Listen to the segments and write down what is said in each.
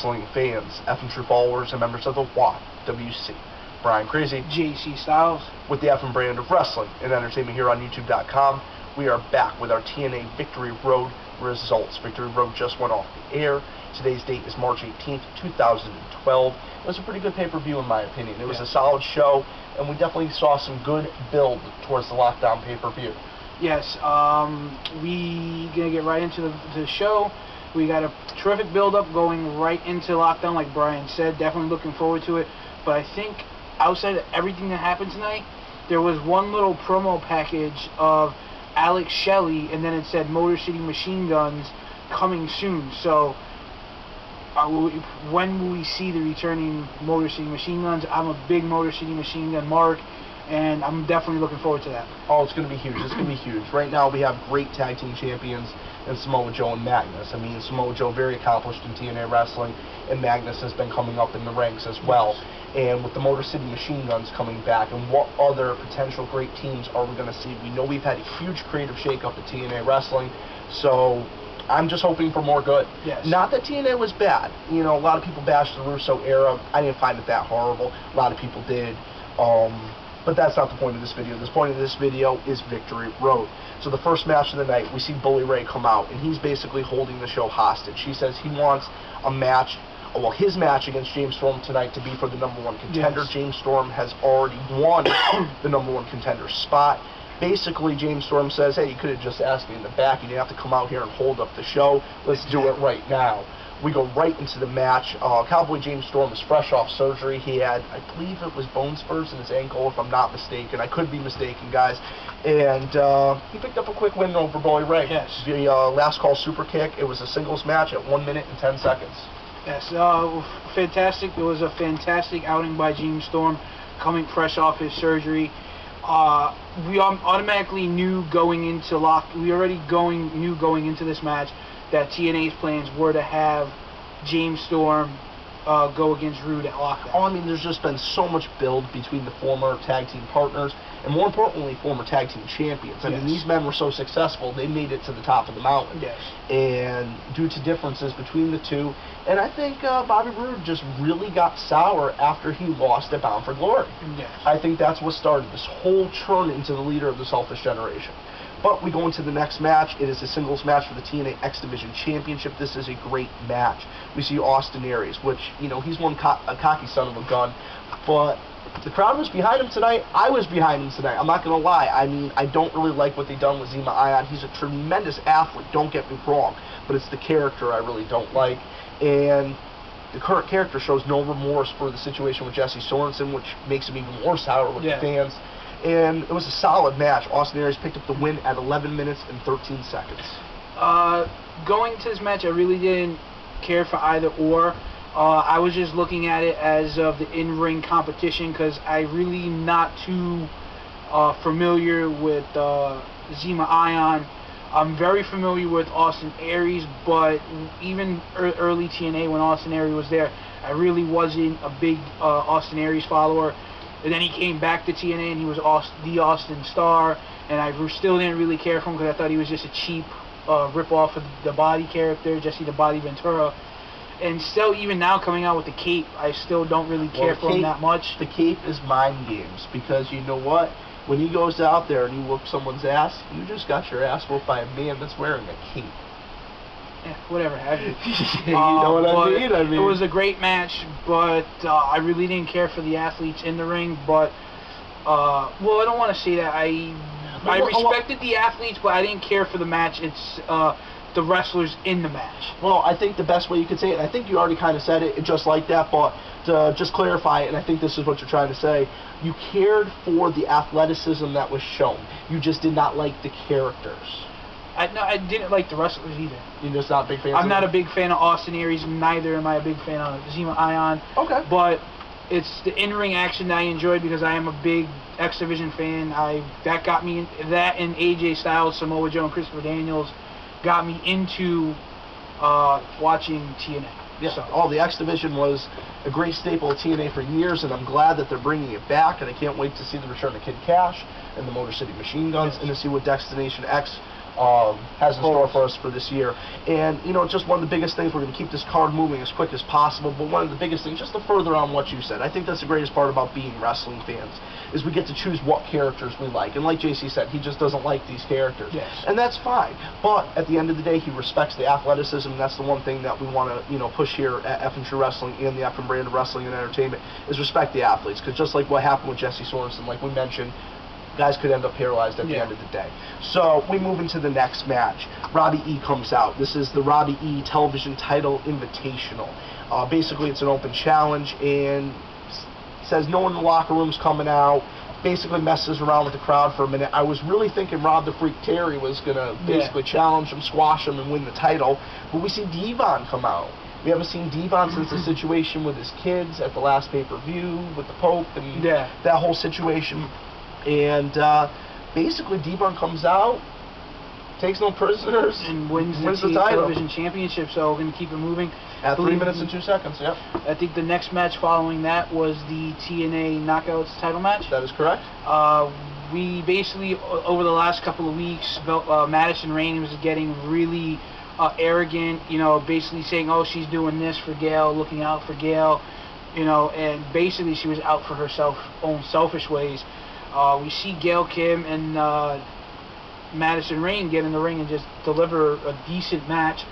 wrestling fans, F and true followers, and members of the WC. Brian Crazy, JC Styles, with the F and brand of wrestling and entertainment here on YouTube.com. We are back with our TNA Victory Road results. Victory Road just went off the air. Today's date is March 18th, 2012. It was a pretty good pay-per-view in my opinion. It was a solid show, and we definitely saw some good build towards the Lockdown pay-per-view. Yes, we gonna get right into the show. We got a terrific build-up going right into Lockdown, like Brian said. Definitely looking forward to it. But I think outside of everything that happened tonight, there was one little promo package of Alex Shelley, and then it said Motor City Machine Guns coming soon. So when will we see the returning Motor City Machine Guns? I'm a big Motor City Machine Gun mark, and I'm definitely looking forward to that. Oh, it's going to be huge. It's going to be huge. Right now we have great tag team champions in Samoa Joe and Magnus. I mean, Samoa Joe very accomplished in TNA wrestling, and Magnus has been coming up in the ranks as well. And with the Motor City Machine Guns coming back, and what other potential great teams are we going to see? We know we've had a huge creative shakeup at TNA wrestling, so I'm just hoping for more good. Yes. Not that TNA was bad. You know, a lot of people bashed the Russo era. I didn't find it that horrible. A lot of people did. But that's not the point of this video. The point of this video is Victory Road. So the first match of the night, we see Bully Ray come out, and he's basically holding the show hostage. He says he wants a match, well, his match against James Storm tonight to be for the #1 contender. Yes. James Storm has already won the #1 contender spot. Basically, James Storm says, hey, you could have just asked me in the back. You didn't have to come out here and hold up the show. Let's do it right now. We go right into the match. Cowboy James Storm is fresh off surgery. He had, I believe it was bone spurs in his ankle, if I'm not mistaken. I could be mistaken, guys. And he picked up a quick win over Bully Ray. Yes. The last call super kick. It was a singles match at 1 minute and 10 seconds. Yes, fantastic. It was a fantastic outing by James Storm, coming fresh off his surgery. We automatically knew going into going into this match that TNA's plans were to have James Storm go against Roode at Lockdown. Oh, I mean, there's just been so much build between the former tag team partners and, more importantly, former tag team champions. I mean, these men were so successful, they made it to the top of the mountain. Yes. And due to differences between the two, and I think Bobby Roode just really got sour after he lost at Bound for Glory. Yes. I think that's what started this whole turn into the leader of the Selfish Generation. But we go into the next match. It is a singles match for the TNA X Division Championship. This is a great match. We see Austin Aries, which, you know, he's one a cocky son of a gun, but the crowd was behind him tonight. I was behind him tonight. I'm not going to lie. I mean, I don't really like what they've done with Zema Ion. He's a tremendous athlete, don't get me wrong, but it's the character I really don't like. And the current character shows no remorse for the situation with Jesse Sorensen, which makes him even more sour with the fans. And it was a solid match. Austin Aries picked up the win at 11 minutes and 13 seconds. Going to this match, I really didn't care for either or. I was just looking at it as of the in-ring competition because I really not too familiar with Zema Ion. I'm very familiar with Austin Aries, but even early TNA when Austin Aries was there, I really wasn't a big Austin Aries follower. And then he came back to TNA and he was the Austin Star, and I still didn't really care for him because I thought he was just a cheap rip-off of the Body character, Jesse the Body Ventura. And still, even now coming out with the cape, I still don't really care for him that much. The cape is mind games because you know what? When he goes out there and you whoop someone's ass, you just got your ass whooped by a man that's wearing a cape. Yeah, whatever have you. You know what I mean? It was a great match, but I really didn't care for the athletes in the ring. But well, I don't want to say that. I respected the athletes, but I didn't care for the match. It's the wrestlers in the match. Well, I think the best way you could say it, and I think you already kind of said it just like that, but to just clarify it, and I think this is what you're trying to say, you cared for the athleticism that was shown. You just did not like the characters. I didn't like the wrestlers either. You're just not a big fan? I'm not a big fan of Austin Aries, neither am I a big fan of Zema Ion. Okay. But it's the in-ring action that I enjoyed because I am a big X Division fan. That got me that, and AJ Styles, Samoa Joe, and Christopher Daniels got me into watching TNA. Yeah. So. Oh, the X Division was a great staple of TNA for years, and I'm glad that they're bringing it back, and I can't wait to see the return of Kid Cash and the Motor City Machine Guns, and to see what Destination X has in store for us for this year. And, you know, just one of the biggest things, we're going to keep this card moving as quick as possible, but one of the biggest things, just to further on what you said, I think that's the greatest part about being wrestling fans, is we get to choose what characters we like. And like JC said, he just doesn't like these characters. Yes. And that's fine. But at the end of the day, he respects the athleticism, and that's the one thing that we want to, you know, push here at F&T Wrestling and the F&M brand of wrestling and entertainment, is respect the athletes. Because just like what happened with Jesse Sorensen, like we mentioned, guys could end up paralyzed at the end of the day. So we move into the next match. Robbie E comes out. This is the Robbie E Television Title Invitational. Basically, it's an open challenge, and says no one in the locker room's coming out. Basically messes around with the crowd for a minute. I was really thinking Rob the Freak Terry was going to basically challenge him, squash him, and win the title. But we see Devon come out. We haven't seen Devon since the situation with his kids at the last pay-per-view with the Pope and that whole situation. And basically, Devon comes out, takes no prisoners, and wins the title. television championship. So we're going to keep it moving. At 3 minutes and 2 seconds, yep. I think the next match following that was the TNA Knockouts title match. That is correct. We basically, over the last couple of weeks, Madison Rayne was getting really arrogant, you know, basically saying, oh, she's doing this for Gail, looking out for Gail, you know, and basically she was out for her own selfish ways. We see Gail Kim and Madison Rayne get in the ring and just deliver a decent match.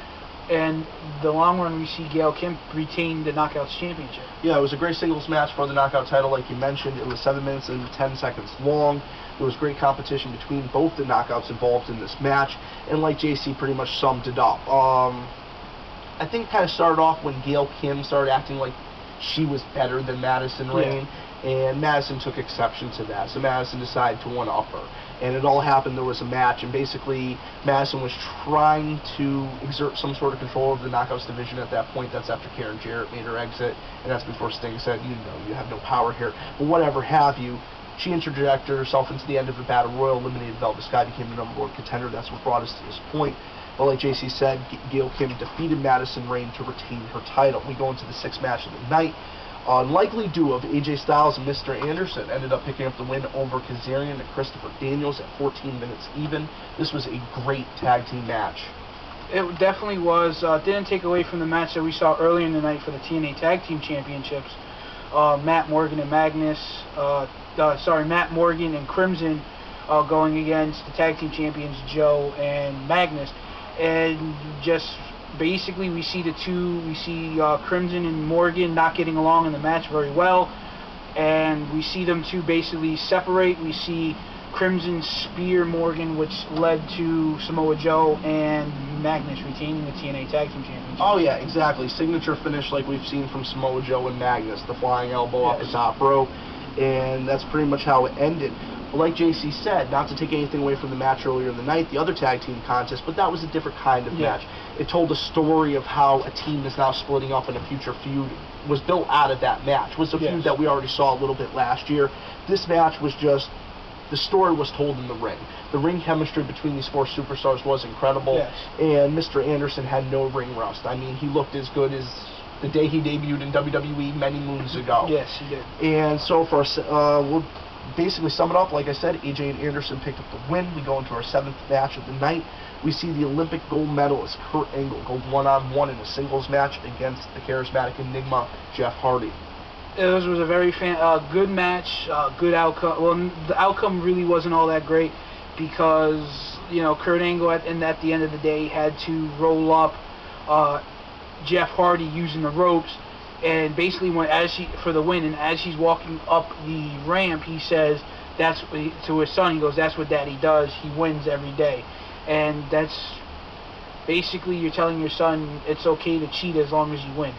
And the long run, we see Gail Kim retain the Knockouts Championship. Yeah, it was a great singles match for the Knockout title, like you mentioned. It was 7 minutes and 10 seconds long. There was great competition between both the Knockouts involved in this match. And like JC pretty much summed it up. I think it kind of started off when Gail Kim started acting like she was better than Madison Rayne. And Madison took exception to that. So Madison decided to one-up her. And it all happened, there was a match, and basically Madison was trying to exert some sort of control over the Knockouts division at that point. That's after Karen Jarrett made her exit, and that's before Sting said, you know, you have no power here. But whatever have you, she interjected herself into the end of the Battle Royal, eliminated Velvet Sky, became the #1 contender. That's what brought us to this point. But like JC said, Gail Kim defeated Madison Rayne to retain her title. We go into the 6th match of the night. Unlikely duo of AJ Styles and Mr. Anderson ended up picking up the win over Kazarian and Christopher Daniels at 14 minutes even. This was a great tag team match. It definitely was. Didn't take away from the match that we saw earlier in the night for the TNA Tag Team Championships. Matt Morgan and Matt Morgan and Crimson going against the Tag Team Champions Joe and Magnus. And just basically, we see Crimson and Morgan not getting along in the match very well, and we see them two basically separate. We see Crimson spear Morgan, which led to Samoa Joe and Magnus retaining the TNA Tag Team Championship. Oh yeah, exactly. Signature finish like we've seen from Samoa Joe and Magnus, the flying elbow off the top rope, and that's pretty much how it ended. But like JC said, not to take anything away from the match earlier in the night, the other tag team contest, but that was a different kind of match. It told a story of how a team is now splitting up in a future feud. Was built out of that match. Was a feud that we already saw a little bit last year. This match was just, the story was told in the ring. The ring chemistry between these 4 superstars was incredible, and Mr. Anderson had no ring rust. I mean, he looked as good as the day he debuted in WWE many moons ago. Yes, he did. And so for we'll basically sum it up, like I said, AJ and Anderson picked up the win. We go into our 7th match of the night. We see the Olympic gold medalist Kurt Angle go one-on-one in a singles match against the charismatic enigma Jeff Hardy. It was a very good match, good outcome. Well, the outcome really wasn't all that great because, you know, Kurt Angle at the end of the day had to roll up Jeff Hardy using the ropes. And basically, for the win, and as she's walking up the ramp, he says, to his son, he goes, "That's what Daddy does. He wins every day." And that's basically, you're telling your son it's okay to cheat as long as you win.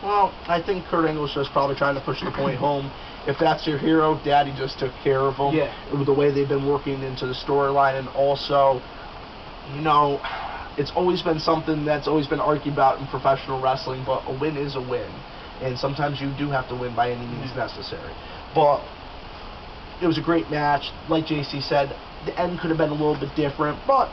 Well, I think Kurt Angle's just probably trying to push the point home. If that's your hero, Daddy just took care of him. With the way they've been working into the storyline, and also, you know, it's always been something that's always been argued about in professional wrestling, but a win is a win. And sometimes you do have to win by any means necessary. But it was a great match. Like JC said, the end could have been a little bit different, but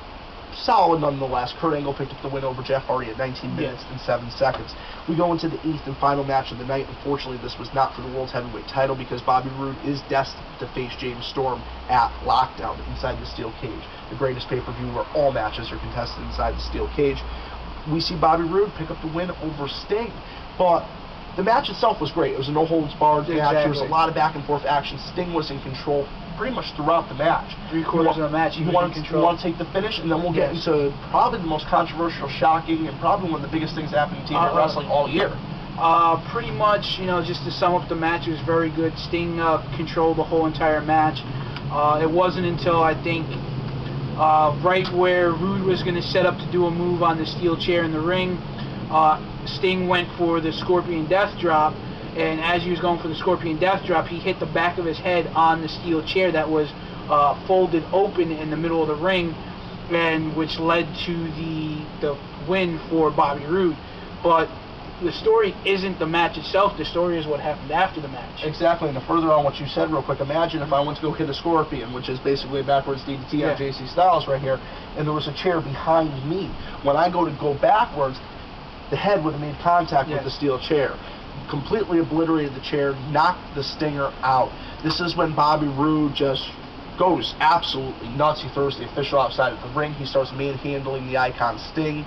solid nonetheless. Kurt Angle picked up the win over Jeff Hardy at 19 minutes and 7 seconds. We go into the 8th and final match of the night. Unfortunately, this was not for the World Heavyweight title because Bobby Roode is destined to face James Storm at Lockdown inside the steel cage. The greatest pay-per-view where all matches are contested inside the steel cage. We see Bobby Roode pick up the win over Sting, but the match itself was great. It was a no-holds-barred match. There was a lot of back-and-forth action. Sting was in control pretty much throughout the match. Three-quarters of the match, you want to take the finish, and then we'll get into probably the most controversial, shocking, and probably one of the biggest things happening in TNA wrestling all year. Pretty much, just to sum up the match, it was very good. Sting controlled the whole entire match. It wasn't until, I think, right where Roode was going to set up to do a move on the steel chair in the ring, Sting went for the Scorpion Death Drop, and as he was going for the Scorpion Death Drop, he hit the back of his head on the steel chair that was folded open in the middle of the ring, and which led to the win for Bobby Roode. But the story isn't the match itself. The story is what happened after the match. Exactly, and to further on what you said real quick, imagine if I went to go hit a Scorpion, which is basically a backwards DDT on JC Styles right here, and there was a chair behind me. When I go backwards, the head would have made contact with the steel chair. Completely obliterated the chair, knocked the Stinger out. This is when Bobby Roode just goes absolutely nuts. He throws the official outside of the ring. He starts manhandling the Icon Sting.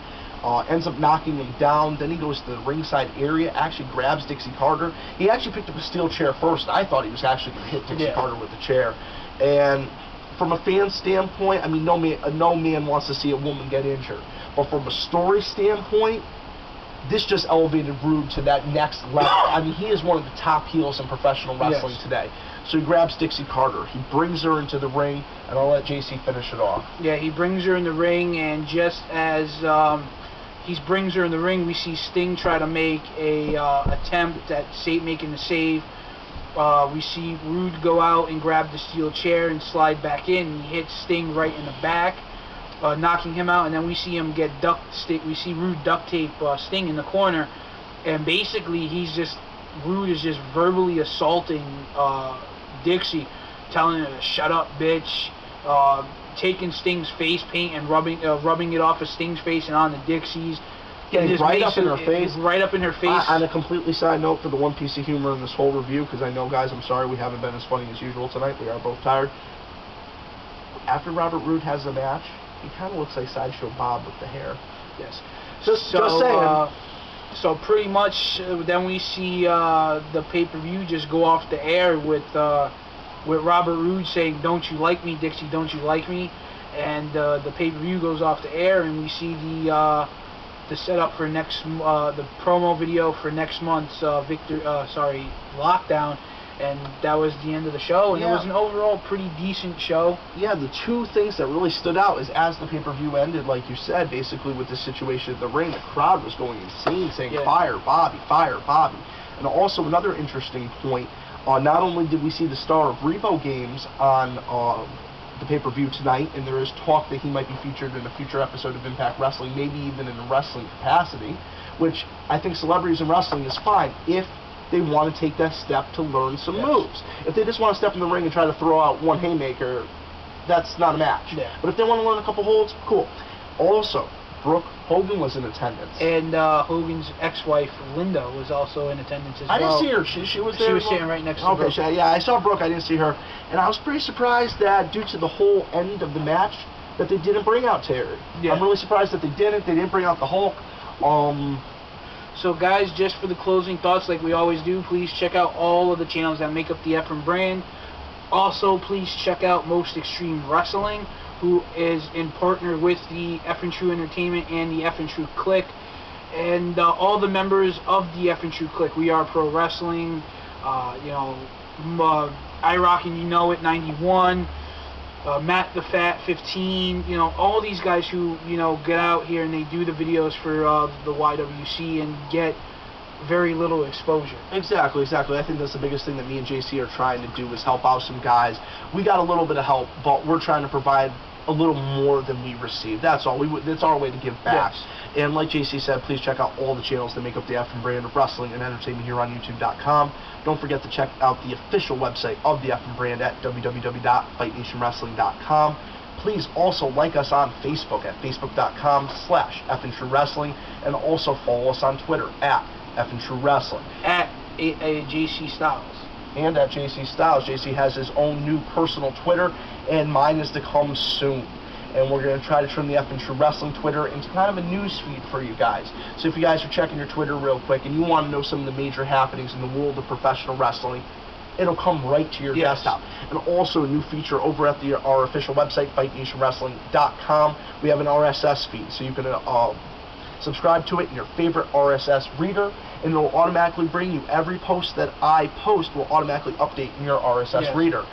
Ends up knocking him down. Then he goes to the ringside area, actually grabs Dixie Carter. He actually picked up a steel chair first. I thought he was actually going to hit Dixie Carter with the chair. And from a fan standpoint, I mean, no man wants to see a woman get injured. But from a story standpoint, this just elevated Roode to that next level. I mean, he is one of the top heels in professional wrestling today. So he grabs Dixie Carter. He brings her into the ring, and I'll let JC finish it off. Yeah, he brings her in the ring, and just as he brings her in the ring, we see Sting try to make a attempt at making the save. We see Roode go out and grab the steel chair and slide back in, and he hits Sting right in the back, knocking him out, and then we see him get we see Roode duct tape Sting in the corner, and basically Roode is just verbally assaulting Dixie, telling her to shut up, bitch, taking Sting's face paint and rubbing it off of Sting's face and onto Dixie's. Getting right up in her face. Right up in her face. On a completely side note, for the one piece of humor in this whole review, because I know, guys, I'm sorry we haven't been as funny as usual tonight. We are both tired. After Robert Roode has the match, he kind of looks like Sideshow Bob with the hair. Yes. Just saying. So pretty much, then we see the pay-per-view just go off the air with Robert Roode saying, "Don't you like me, Dixie? Don't you like me?" And the pay-per-view goes off the air, and we see the setup for the promo video for next month's Lockdown, and that was the end of the show, and it was an overall pretty decent show. Yeah, the two things that really stood out is as the pay-per-view ended, like you said, basically with the situation at the ring, the crowd was going insane, saying, "Fire Bobby, fire Bobby." And also another interesting point, not only did we see the star of Repo Games on the pay-per-view tonight, and there is talk that he might be featured in a future episode of Impact Wrestling, maybe even in a wrestling capacity, which I think celebrities in wrestling is fine if they want to take that step to learn some moves. If they just want to step in the ring and try to throw out one haymaker, that's not a match. But if they want to learn a couple holds, cool. Also, Brooke Hogan was in attendance. And Hogan's ex-wife, Linda, was also in attendance as well. I didn't see her. She was there? She was sitting right next to Brooke. Okay, yeah, I saw Brooke. I didn't see her. And I was pretty surprised that due to the whole end of the match, that they didn't bring out Terry. I'm really surprised that they didn't. They didn't bring out the Hulk. So, guys, just for the closing thoughts, like we always do, please check out all of the channels that make up the Efren brand. Also, please check out Most Extreme Wrestling, who is in partner with the Efren True Entertainment and the Efren True Clique, and all the members of the Efren True Clique. We Are Pro Wrestling, IROC and You Know It 91, Matt the Fat 15, all these guys who get out here and they do the videos for the YWC and get very little exposure. Exactly. I think that's the biggest thing that me and JC are trying to do is help out some guys. We got a little bit of help, but we're trying to provide a little more than we receive. That's all. That's our way to give back. Yes. And like JC said, please check out all the channels that make up the Efren brand of wrestling and entertainment here on YouTube.com. Don't forget to check out the official website of the Efren brand at www.fightnationwrestling.com. Please also like us on Facebook at facebook.com/FNTrueWrestling, and also follow us on Twitter at FNTrueWrestling. At JC Styles. And at JC Styles. JC has his own new personal Twitter, and mine is to come soon. And we're going to try to turn the FNTrue Wrestling Twitter into kind of a news feed for you guys. So if you guys are checking your Twitter real quick and you want to know some of the major happenings in the world of professional wrestling, it'll come right to your desktop. And also a new feature over at our official website, FightNationWrestling.com. We have an RSS feed, so you can subscribe to it in your favorite RSS reader, and it'll automatically bring you every post that I post will automatically update in your RSS reader.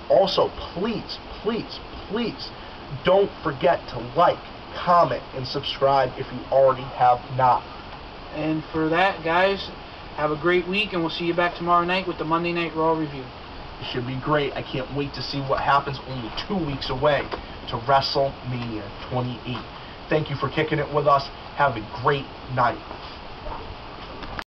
Also, please, please, please don't forget to like, comment, and subscribe if you already have not. And for that, guys, have a great week, and we'll see you back tomorrow night with the Monday Night Raw review. It should be great. I can't wait to see what happens only 2 weeks away to WrestleMania 28. Thank you for kicking it with us. Have a great night.